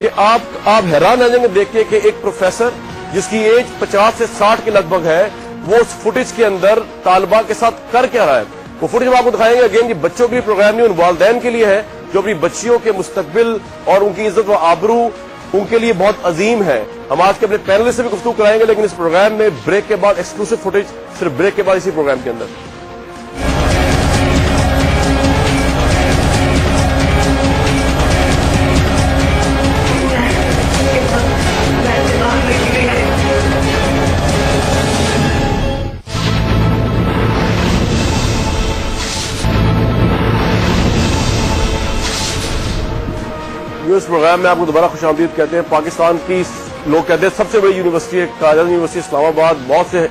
کہ آپ حیران رہ جائیں گے دیکھ کے کہ ایک پروفیسر جس کی ایج 50 سے 60 کے لگ بھگ ہے وہ اس فوٹیج کے اندر طالبہ کے ساتھ کر کیا رہا ہے. وہ فوٹیج ہم آپ کو دکھائیں گے اگین کہ بچوں کے لیے پروگرام نہیں، ان والدین کے لیے ہے جو اپنی بچیوں کے مستقبل اور ان کی عزت و آبرو ان کے لیے بہت عظیم ہے. ہم آج کے اپنے پینل سے بھی گفتگو کرائیں گے، لیکن اس پروگرام میں بریک کے بعد ایکسکلوسیو فوٹیج صرف بریک کے بعد اسی پروگرام کے اندر. اس پروگرام میں آپ کو دوبارہ خوش آمدید کہتے ہیں. پاکستان کی لوگ کہتے ہیں سب سے بڑی یونیورسٹی ہے قائد اعظم یونیورسٹی اسلام آباد بہت سے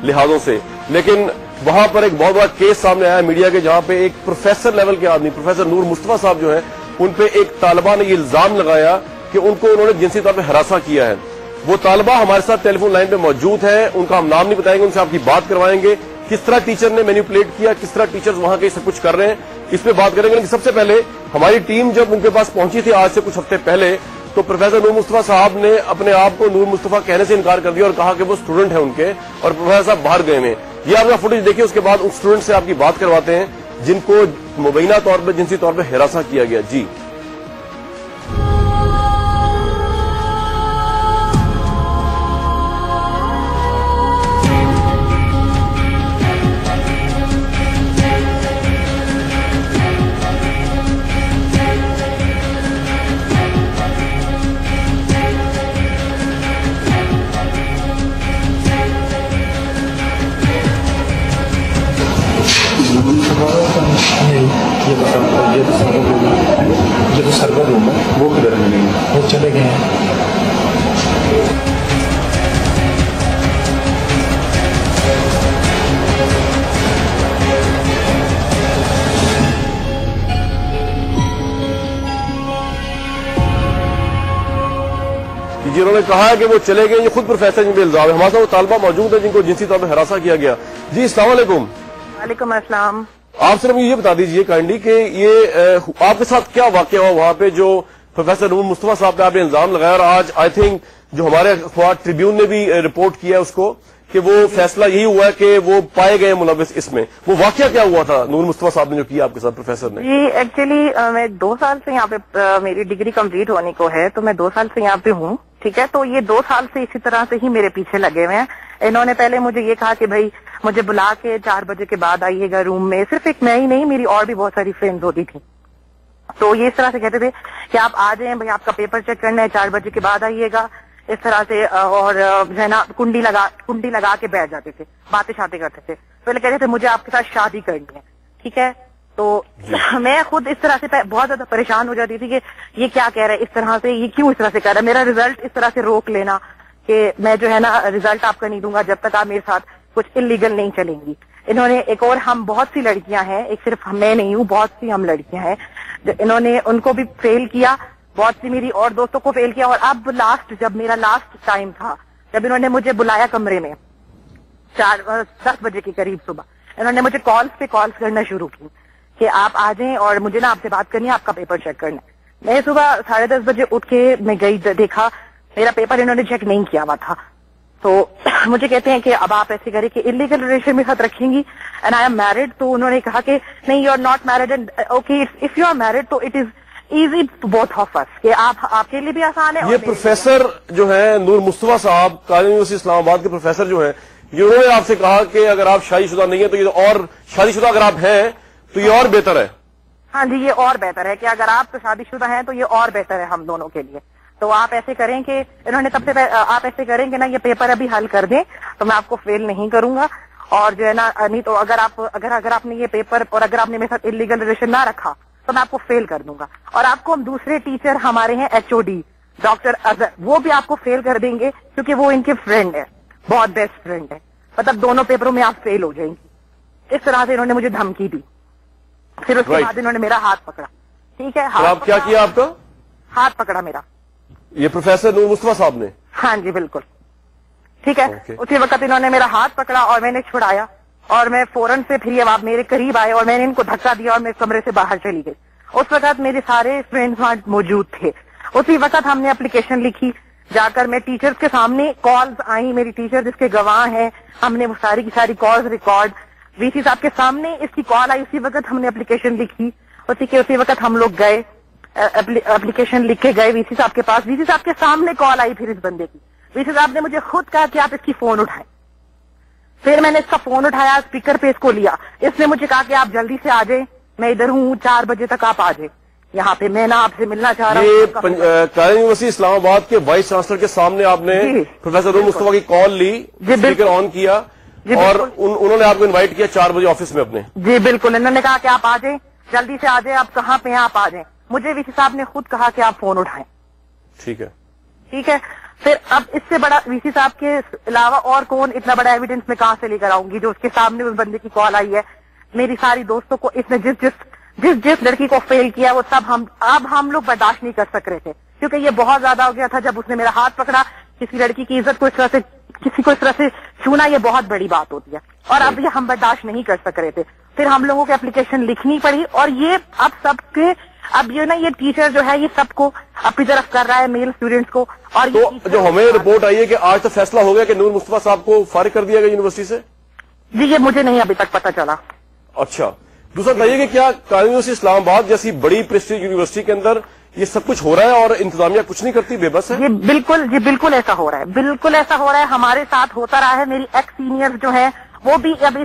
لحاظوں سے، لیکن وہاں پر ایک بہت بڑا کیس سامنے آیا میڈیا کے جہاں پہ ایک پروفیسر لیول کے آدمی پروفیسر نور مصطفیٰ صاحب جو ہیں ان پہ ایک طالبہ نے یہ الزام لگایا کہ ان کو انہوں نے جنسی طور پہ ہراساں کیا ہے. وہ طالبہ ہمارے ساتھ ٹیلی فون لائن پہ موجود ہے، ان کا ہم نام نہیں بتائیں گے، ان سے آپ کی بات کروائیں گے کس طرح ٹیچر نے مینیپولیٹ کیا، کس طرح ٹیچرز وہاں کے سب کچھ کر رہے ہیں، اس پہ بات کریں گے. لیکن سب سے پہلے ہماری ٹیم جب ان کے پاس پہنچی تھی آج سے کچھ ہفتے پہلے تو پروفیسر نور مصطفیٰ صاحب نے اپنے آپ کو نور مصطفیٰ کہنے سے انکار کر دیا اور کہا کہ وہ اسٹوڈنٹ ہیں ان کے اور پروفیسر صاحب باہر گئے ہیں. یہ آپ کا فوٹیج دیکھیے، اس کے بعد ان اسٹوڈنٹ سے آپ کی بات کرواتے ہیں جن کو مبینہ طور پہ جنسی طور پہ ہراساں کیا گیا. جی یہ تو سرور روم ہے، وہ کدھر ملیں گے؟ وہ چلے گئے ہیں. جنہوں نے کہا ہے کہ وہ چلے گئے، یہ خود پروفیسر جن پہ الزام ہے. ہمارے ساتھ وہ طالبہ موجود ہے جن کو جنسی طور پہ ہراساں کیا گیا. جی السلام علیکم. وعلیکم السلام. آپ صرف یہ بتا دیجئے کائنڈلی کہ یہ آپ کے ساتھ کیا واقعہ ہوا وہاں پہ جو پروفیسر نور مصطفیٰ صاحب پہ آپ نے الزام لگایا، اور آج آئی تھنک جو ہمارے اخبار ٹریبیون نے بھی رپورٹ کیا ہے اس کو کہ وہ فیصلہ یہی ہوا ہے کہ وہ پائے گئے ملوث اس میں. وہ واقعہ کیا ہوا تھا نور مصطفیٰ صاحب نے جو کیا آپ کے ساتھ پروفیسر نے؟ جی ایکچولی میں 2 سال سے یہاں پہ میری ڈگری کمپلیٹ ہونے کو ہے، تو میں 2 سال سے یہاں پہ ہوں. ٹھیک ہے، تو یہ 2 سال سے اسی طرح سے ہی میرے پیچھے لگے ہوئے ہیں. انہوں نے پہلے مجھے یہ کہا کہ بھائی مجھے بلا کے 4 بجے کے بعد آئیے گا روم میں. صرف ایک میں ہی نہیں، میری اور بھی بہت ساری فرینڈز ہوتی تھی. تو یہ اس طرح سے کہتے تھے کہ آپ آ جائیں بھائی، آپ کا پیپر چیک کرنا ہے، 4 بجے کے بعد آئیے گا، اس طرح سے. اور جو ہے نا کنڈی لگا کے بیٹھ جاتے تھے، باتیں شاتیں کرتے تھے. پہلے کہتے تھے مجھے آپ کے ساتھ شادی کرنی ہے. ٹھیک ہے، تو میں خود اس طرح سے بہت زیادہ پریشان ہو جاتی تھی کہ یہ کیا کہہ رہا ہے اس طرح سے، یہ کیوں اس طرح سے کہہ رہا ہے. میرا رزلٹ اس طرح سے روک لینا کہ میں جو ہے نا رزلٹ آپ کا نہیں دوں گا جب تک آپ میرے ساتھ کچھ انلیگل نہیں چلیں گی. انہوں نے ایک اور، ہم بہت سی لڑکیاں ہیں، ایک صرف میں نہیں ہوں، بہت سی ہم لڑکیاں ہیں، انہوں نے ان کو بھی فیل کیا، بہت سی میری اور دوستوں کو فیل کیا. اور اب لاسٹ جب میرا لاسٹ ٹائم تھا، جب انہوں نے مجھے بلایا کمرے میں 10 بجے کے قریب صبح، انہوں نے مجھے کالز پہ کالز کرنا شروع کی کہ آپ آ جائیں اور مجھے نا آپ سے بات کرنی ہے، آپ کا پیپر چیک کرنا ہے. میں صبح 10:30 بجے اٹھ کے میں گئی، دیکھا میرا پیپر انہوں نے چیک نہیں کیا ہوا تھا. تو مجھے کہتے ہیں کہ اب آپ ایسے کریں کہ انلیگل ریلیشن میرے ساتھ رکھیں گی اینڈ آئی ایم میرڈ. تو انہوں نے کہا کہ نہیں، you are not married and okay if you are married تو it is easy to both of us, کہ آپ کے لیے بھی آسان ہے. یہ پروفیسر جو ہے نور مصطفیٰ صاحب قائد یونیورسٹی اسلام آباد کے پروفیسر جو ہیں، یہ انہوں نے آپ سے کہا کہ اگر آپ شادی شدہ نہیں ہیں تو یہ اور شادی شدہ اگر آپ ہیں تو یہ اور بہتر ہے. ہاں جی، یہ اور بہتر ہے کہ اگر آپ شادی شدہ ہیں تو یہ اور بہتر ہے ہم دونوں کے لیے. تو آپ ایسے کریں کہ انہوں نے سب سے آپ ایسے کریں کہ نا یہ پیپر ابھی حل کر دیں تو میں آپ کو فیل نہیں کروں گا. اور جو ہے نا نہیں تو اگر آپ نے یہ پیپر اور اگر آپ نے میرے ساتھ انلیگل ریلیشن نہ رکھا تو میں آپ کو فیل کر دوں گا. اور آپ کو ہم دوسرے ٹیچر ہمارے ہیں HOD ڈاکٹر اظہر، وہ بھی آپ کو فیل کر دیں گے کیونکہ وہ ان کے فرینڈ ہے، بہت بیسٹ فرینڈ ہے. مطلب دونوں پیپروں میں آپ فیل ہو جائیں گی. اس طرح سے انہوں نے مجھے دھمکی دی. پھر اس کے بعد انہوں نے میرا ہاتھ پکڑا. ٹھیک ہے، آپ کیا کیا؟ آپ کا ہاتھ پکڑا میرا یہ پروفیسر نور مصطفیٰ صاحب نے؟ ہاں جی بالکل. ٹھیک ہے، اسی وقت انہوں نے میرا ہاتھ پکڑا اور میں نے چھڑایا اور میں فوراً سے پھر آپ میرے قریب آئے اور میں نے ان کو دھکا دیا اور میں کمرے سے باہر چلی گئی. اس وقت میرے سارے فرینڈز وہاں موجود تھے उसी वक्त हमने एप्लीकेशन लिखी, जाकर मैं टीचर्स के सामने कॉल्स आई, मेरी टीचर जिसके गवाह हैं, हमने वो सारी की सारी कॉल्स रिकॉर्ड, वीसी साहब के सामने इसकी कॉल आई, उसी वक्त हमने एप्लीकेशन लिखी, उसी वक्त हम लोग गए, एप्लीकेशन लिख के गए वीसी साहब के पास, वीसी साहब के सामने कॉल आई फिर इस बंदे की, वीसी साहब ने मुझे खुद कहा कि आप इसकी फोन उठाएं, फिर मैंने इसका फोन उठाया, स्पीकर पे इसको लिया, इसने मुझे कहा कि आप जल्दी से आ जाए, मैं इधर हूँ, 4 बजे तक आप आ जाए यहाँ पे, मैं ना आपसे मिलना चाह रहा हूँ। ये कायदे यूनिवर्सिटी इस्लामाबाद के वाइस चांसलर के सामने आपने प्रोफेसर रूम मुस्तफा की कॉल ली, स्पीकर ऑन किया और उन्होंने आपको इनवाइट किया 4 बजे ऑफिस में अपने? जी बिल्कुल, इन्होंने कहा कि आप आ जाए, जल्दी से आ जाए, आप कहाँ पे हैं, आप आ जाए। मुझे वीसी साहब ने खुद कहा कि आप फोन उठाएं। ठीक है, ठीक है। फिर अब इससे बड़ा वीसी साहब के अलावा और कौन इतना बड़ा एविडेंस मैं कहाँ से लेकर आऊंगी, जो उसके सामने उस बंदे की कॉल आई है। मेरी सारी दोस्तों को इसने जिस लड़की को फेल किया वो सब हम लोग बर्दाश्त नहीं कर सक रहे थे, क्योंकि ये बहुत ज्यादा हो गया था। जब उसने मेरा हाथ पकड़ा, किसी लड़की की इज्जत को इस तरह से, किसी को इस तरह से छूना, ये बहुत बड़ी बात होती है, और अब ये हम बर्दाश्त नहीं कर सक रहे थे। फिर हम लोगों को एप्लीकेशन लिखनी पड़ी, और ये अब सबके, अब ये टीचर जो है ये सबको अपनी तरफ कर रहा है, मेल स्टूडेंट्स को। और तो जो हमें रिपोर्ट आई है कि आज तो फैसला हो गया कि नूर मुस्तफा साहब को फारिग कर दिया गया यूनिवर्सिटी से? जी, ये मुझे नहीं अभी तक पता चला। अच्छा, दूसरा बताइए कि क्या कायदे यूनिवर्सिटी इस्लामाबाद जैसी बड़ी प्रेस्टीज यूनिवर्सिटी के अंदर ये सब कुछ हो रहा है और इंतजामिया कुछ नहीं करती, बेबस है? जी बिल्कुल ऐसा हो रहा है, बिल्कुल ऐसा हो रहा है, हमारे साथ होता रहा है। मेरी एक्स सीनियर्स जो है वो भी अब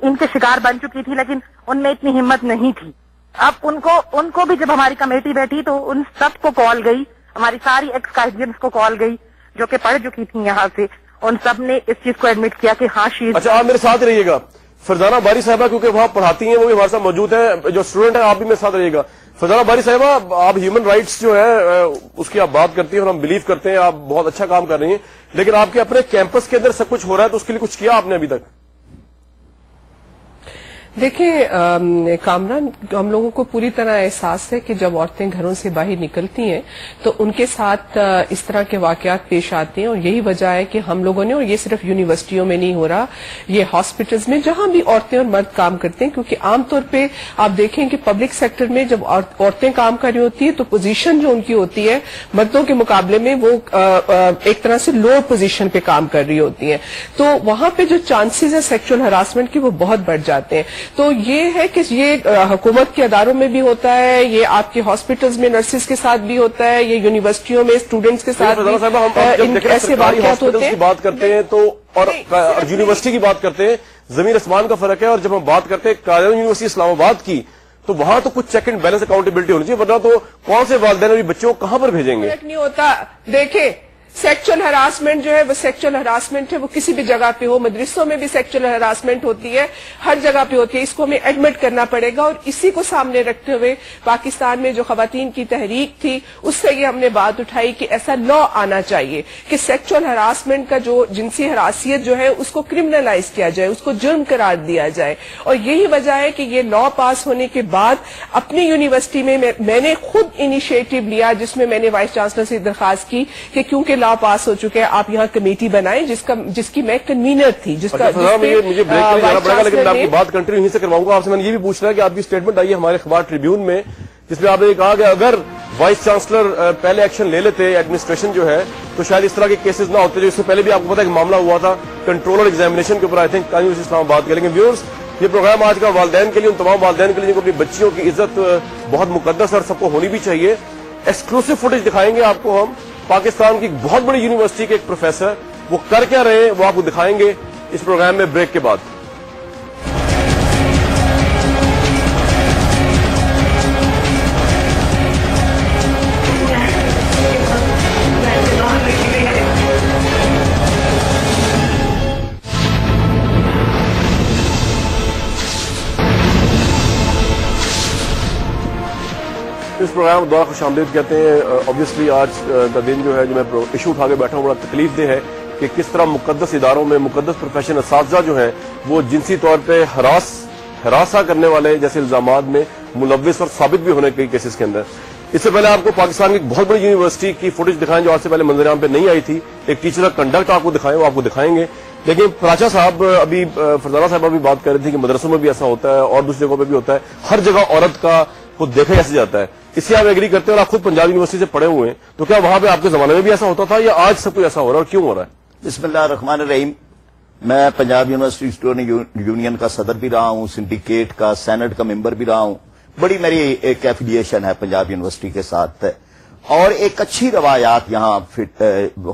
इनके शिकार बन चुकी थी, लेकिन उनमें इतनी हिम्मत नहीं थी। अब उनको भी जब हमारी कमेटी बैठी तो उन सबको कॉल गई, हमारी सारी एक्स गार्जियंस को कॉल गई जो कि पढ़ चुकी थी यहाँ से, उन सब ने इस चीज को एडमिट किया कि हाँ शीज। अच्छा, आप मेरे साथ रहिएगा। फरजाना बारी साहिबा क्योंकि वहां पढ़ाती हैं, वो भी हमारे साथ मौजूद है, जो स्टूडेंट है, आप भी मेरे साथ रहिएगा। फरजाना बारी साहिबा, आप ह्यूमन राइट्स जो है उसकी आप बात करती हैं और हम बिलीव करते हैं, आप बहुत अच्छा काम कर रही हैं, लेकिन आपके अपने कैंपस के अंदर सब कुछ हो रहा है, तो उसके लिए कुछ किया आपने अभी तक? देखिए कामरान, हम लोगों को पूरी तरह एहसास है कि जब औरतें घरों से बाहर निकलती हैं तो उनके साथ इस तरह के वाकयात पेश आते हैं, और यही वजह है कि हम लोगों ने, और ये सिर्फ यूनिवर्सिटियों में नहीं हो रहा, ये हॉस्पिटल्स में जहां भी औरतें और मर्द काम करते हैं, क्योंकि आमतौर पे आप देखें कि पब्लिक सेक्टर में जब औरतें काम कर रही होती है तो पोजीशन जो उनकी होती है मर्दों के मुकाबले में वो एक तरह से लोअर पोजीशन पे काम कर रही होती है, तो वहां पे जो चांसेस है सेक्सुअल हरासमेंट के वो बहुत बढ़ जाते हैं। तो ये है कि ये हुकूमत के अदारों में भी होता है, ये आपके हॉस्पिटल्स में नर्सेज के साथ भी होता है, ये यूनिवर्सिटियों में स्टूडेंट्स के साथ भी ऐसे वाकयात होते हैं। बात करते हैं तो और यूनिवर्सिटी की बात करते हैं, जमीन आसमान का फर्क है। और जब हम बात करते हैं कायदे यूनिवर्सिटी इस्लामाबाद की, तो वहां तो कुछ चेक एंड बैलेंस अकाउंटेबिलिटी होनी चाहिए, वरना तो कौन से वालिदैन अभी बच्चों को कहां पर भेजेंगे? नहीं होता। देखें, सेक्सुअल हरासमेंट जो है वो सेक्सुअल हरासमेंट है, वो किसी भी जगह पे हो, मदरसों में भी सेक्सुअल हरासमेंट होती है, हर जगह पे होती है, इसको हमें एडमिट करना पड़ेगा। और इसी को सामने रखते हुए पाकिस्तान में जो खवातीन की तहरीक थी उससे ये हमने बात उठाई कि ऐसा लॉ आना चाहिए कि सेक्सुअल हरासमेंट का जो जिनसी हरासियत जो है उसको क्रिमिनलाइज किया जाए, उसको जुर्म करार दिया जाए। और यही वजह है कि ये लॉ पास होने के बाद अपनी यूनिवर्सिटी में मैंने खुद इनिशिएटिव लिया, जिसमें मैंने वाइस चांसलर से दरखास्त की कि क्योंकि लॉ पास हो चुके हैं आप यहाँ कमेटी बनाएं, जिसकी मैं कन्वीनर थी, जिसका मुझे ब्रेक में जाना पड़ेगा, लेकिन मैं आपकी बात कंटिन्यू यहीं से करवाऊंगा। आपसे मैंने ये भी पूछना है कि आपकी स्टेटमेंट आई है हमारे अखबार ट्रिब्यून में, जिसमें आपने कहा कि अगर वाइस चांसलर पहले एक्शन ले लेते एडमिनिस्ट्रेशन जो है, तो शायद इस तरह के केसेस ना होते। जो इससे पहले भी आपको पता है कि मामला हुआ था कंट्रोलर एग्जामिनेशन के ऊपर, आई थिंक कानून इस्लामाबाद के। लेकिन व्यूअर्स, ये प्रोग्राम आज का वालिदैन के लिए, उन तमाम वालिदैन के लिए जिनको अपनी बच्चियों की इज्जत बहुत मुकद्दस और सबको होनी भी चाहिए। एक्सक्लूसिव फुटेज दिखाएंगे आपको हम, पाकिस्तान की बहुत बड़ी यूनिवर्सिटी के एक प्रोफेसर, वो कर क्या रहे हैं वो आपको दिखाएंगे इस प्रोग्राम में ब्रेक के बाद। इस प्रोग्राम द्वारा खुशामदीद कहते हैं। ऑब्वियसली आज का दिन जो है, जो मैं इशू उठा के बैठा हूँ, बड़ा तकलीफ दे है कि किस तरह मुकद्दस इदारों में मुकद्दस प्रोफेशन असातिज़ा जो है वो जिनसी तौर पे हरासा करने वाले जैसे इल्जामात में मुलव्विस और साबित भी होने के केसेस के अंदर। इससे पहले आपको पाकिस्तान की एक बहुत बड़ी यूनिवर्सिटी की फुटेज दिखाएं जो आज से पहले मंजर-ए-आम पे नहीं आई थी। एक टीचर का कंडक्ट आपको दिखाएं, वो आपको दिखाएंगे। लेकिन फराचा साहब अभी, फरजाना साहब भी बात कर रही थी कि मदरसों में भी ऐसा होता है और दूसरी जगहों पर भी होता है, हर जगह औरत का को देखा कैसे जाता है। इससे आप एग्री करते हैं और आप खुद पंजाब यूनिवर्सिटी से पढ़े हुए हैं, तो क्या वहां पे आपके जमाने में भी ऐसा होता था या आज सब कुछ ऐसा हो रहा है और क्यों हो रहा है? बिस्मिल्लाहिर्रहमानिर्रहीम। मैं पंजाब यूनिवर्सिटी स्टूडेंट यूनियन का सदर भी रहा हूं, सिंडिकेट का, सेनेट का मेंबर भी रहा हूं। बड़ी मेरी एक एफिलिएशन है पंजाब यूनिवर्सिटी के साथ, और एक अच्छी रवायात यहाँ फिट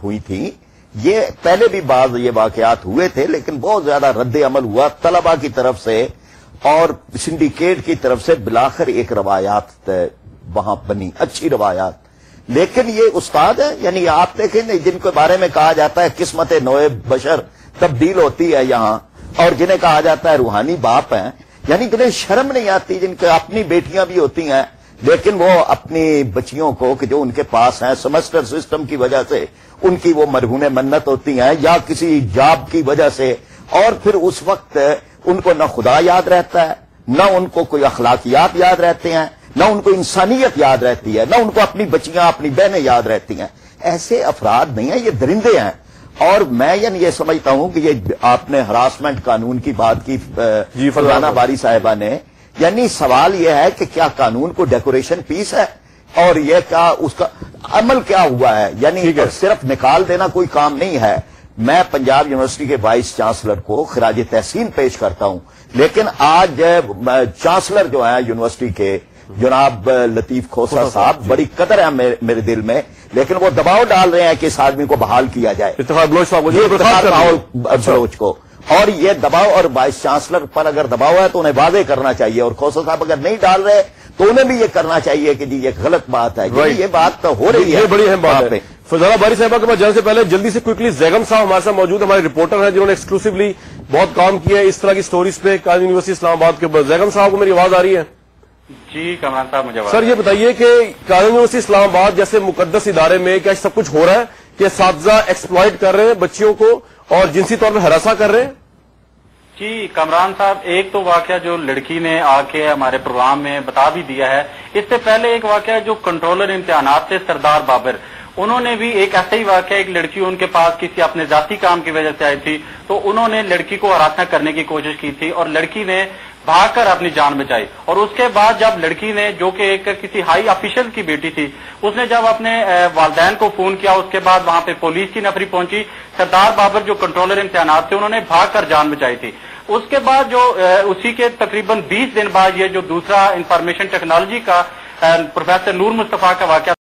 हुई थी। ये पहले भी बाज ये वाकयात हुए थे, लेकिन बहुत ज्यादा रद्द अमल हुआ तलबा की तरफ से और सिंडिकेट की तरफ से। बिलाखिर एक रवायात वहां बनी, अच्छी रवायात। लेकिन ये उस्ताद है, यानी आप देखें जिनके बारे में कहा जाता है किस्मत नोए बशर तब्दील होती है यहाँ, और जिन्हें कहा जाता है रूहानी बाप हैं, यानी जिन्हें शर्म नहीं आती, जिनके अपनी बेटियां भी होती हैं, लेकिन वो अपनी बच्चियों को कि जो उनके पास हैं सेमेस्टर सिस्टम की वजह से उनकी वो मरहूने मन्नत होती हैं या किसी जॉब की वजह से, और फिर उस वक्त उनको न खुदा याद रहता है, न उनको कोई अखलाकियात याद रहते हैं, न उनको इंसानियत याद रहती है, न उनको अपनी बच्चियां अपनी बहनें याद रहती हैं। ऐसे अफराद नहीं है, ये दरिंदे हैं। और मैं ये समझता हूं कि ये आपने हरासमेंट कानून की बात की फरजाना बारी साहिबा ने, यानी सवाल यह है कि क्या कानून को डेकोरेशन पीस है और यह क्या उसका अमल क्या हुआ है, यानी सिर्फ निकाल देना कोई काम नहीं है। मैं पंजाब यूनिवर्सिटी के वाइस चांसलर को खिराज तहसीन पेश करता हूं, लेकिन आज चांसलर जो है यूनिवर्सिटी के जनाब लतीफ खोसा साहब, बड़ी कदर है मेरे दिल में, लेकिन वो दबाव डाल रहे हैं कि इस आदमी को बहाल किया जाए, बलोच को। और ये दबाव, और वाइस चांसलर पर अगर दबाव है तो उन्हें वादे करना चाहिए, और खोसा साहब अगर नहीं डाल रहे तो उन्हें भी ये करना चाहिए कि जी ये गलत बात है। ये बात तो हो रही है, ये बड़ी अहम बात है। फरजाना बारी साहिबा के पास जाने से पहले जल्दी से क्विकली जैगम साहब हमारे साथ मौजूद, हमारे रिपोर्टर हैं जिन्होंने एक्सक्लूसिवली बहुत काम किया है इस तरह की स्टोरीज पे कायद यूनिवर्सिटी इस्लामाबाद के ऊपर। जैगम साहब को मेरी आवाज आ रही है? जी कमरान साहब मुझे सर ये बताइए कि कायद यूनिवर्सिटी इस्लामाबाद जैसे मुकद्दस इदारे में क्या सब कुछ हो रहा है कि असातिज़ा एक्सप्लॉइट कर रहे हैं बच्चियों को और जिनसी तौर पर हरासा कर रहे हैं? जी कमरान साहब, एक तो वाकया जो लड़की ने आके हमारे प्रोग्राम में बता भी दिया है, इससे पहले एक वाकया जो कंट्रोलर इम्तिहानात थे सरदार बाबर, उन्होंने भी एक ऐसा ही वाकया, एक लड़की उनके पास किसी अपने जाती काम की वजह से आई थी, तो उन्होंने लड़की को हरासा करने की कोशिश की थी और लड़की ने भागकर अपनी जान बचाई। और उसके बाद जब लड़की ने, जो कि एक किसी हाई ऑफिशियल की बेटी थी, उसने जब अपने वालिदैन को फोन किया, उसके बाद वहां पे पुलिस की नफरी पहुंची, सरदार बाबर जो कंट्रोलर इम्तिहानात थे उन्होंने भागकर जान बचाई थी। उसके बाद जो उसी के तकरीबन 20 दिन बाद ये जो दूसरा इंफॉर्मेशन टेक्नोलॉजी का प्रोफेसर नूर मुस्तफा का वाकया